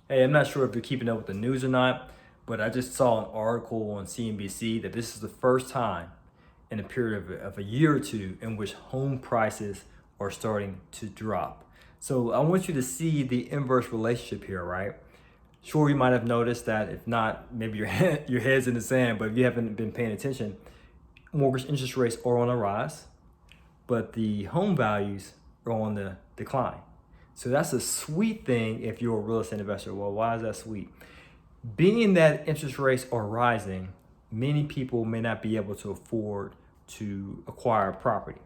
Hey, I'm not sure if you're keeping up with the news or not, but I just saw an article on CNBC that this is the first time in a period of a year or two in which home prices are starting to drop. So I want you to see the inverse relationship here, right? Sure, you might have noticed that. If not, maybe your head's in the sand, but if you haven't been paying attention, mortgage interest rates are on a rise, but the home values are on the decline. So that's a sweet thing if you're a real estate investor. Well, why is that sweet? Being that interest rates are rising, many people may not be able to afford to acquire a property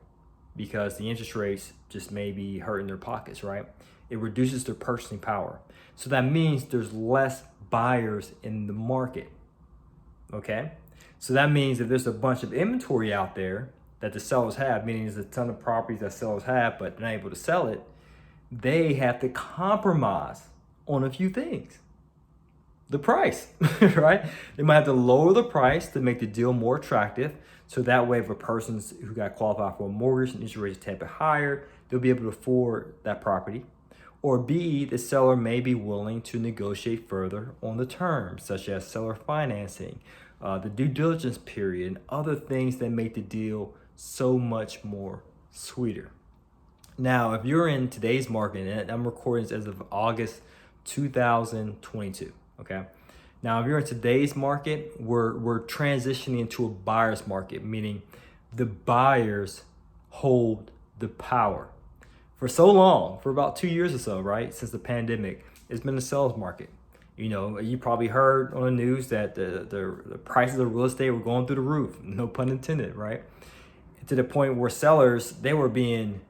because the interest rates just may be hurting their pockets, right? It reduces their purchasing power. So that means there's less buyers in the market, okay? So that means if there's a bunch of inventory out there that the sellers have, meaning there's a ton of properties that sellers have, but they're not able to sell it, they have to compromise on a few things. The price, right? They might have to lower the price to make the deal more attractive. So that way, if a person's who got qualified for a mortgage and interest rates a tad bit higher, they'll be able to afford that property. Or B, the seller may be willing to negotiate further on the terms, such as seller financing, the due diligence period, and other things that make the deal so much more sweeter. Now, if you're in today's market, and I'm recording this as of August 2022, okay? Now, if you're in today's market, we're transitioning into a buyer's market, meaning the buyers hold the power. For so long, for about 2 years or so, right, since the pandemic, it's been a seller's market. You know, you probably heard on the news that the prices of real estate were going through the roof, no pun intended, right? To the point where sellers, they were being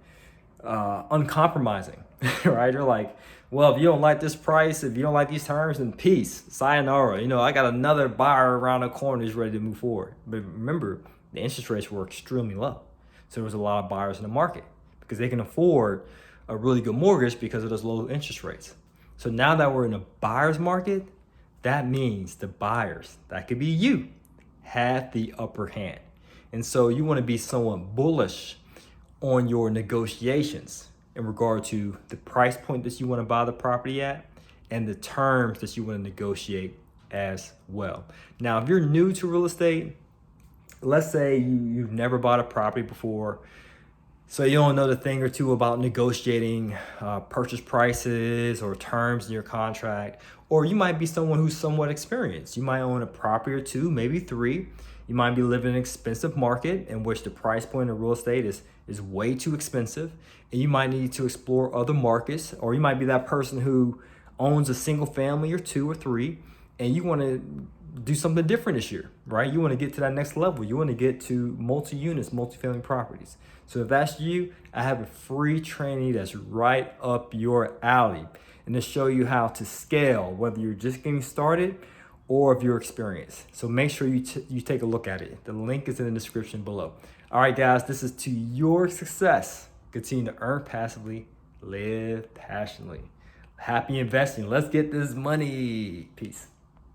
uncompromising, right? They're like, well, if you don't like this price, if you don't like these terms, then peace, sayonara. You know, I got another buyer around the corner who's ready to move forward. But remember, the interest rates were extremely low. So there was a lot of buyers in the market because they can afford a really good mortgage because of those low interest rates. So now that we're in a buyer's market, that means the buyers, that could be you, have the upper hand. And so you want to be somewhat bullish on your negotiations in regard to the price point that you want to buy the property at and the terms that you want to negotiate as well. Now, if you're new to real estate, let's say you've never bought a property before, so you don't know the thing or two about negotiating purchase prices or terms in your contract, or you might be someone who's somewhat experienced. You might own a property or two, maybe three. You might be living in an expensive market in which the price point of real estate is way too expensive, and you might need to explore other markets, or you might be that person who owns a single family or two or three, and you want to do something different this year, right? You want to get to that next level. You want to get to multi-units, multifamily properties. So if that's you, I have a free training that's right up your alley, and to show you how to scale, whether you're just getting started or if you're experienced. So make sure you take a look at it. The link is in the description below. All right, guys, this is to your success. Continue to earn passively, live passionately. Happy investing. Let's get this money. Peace.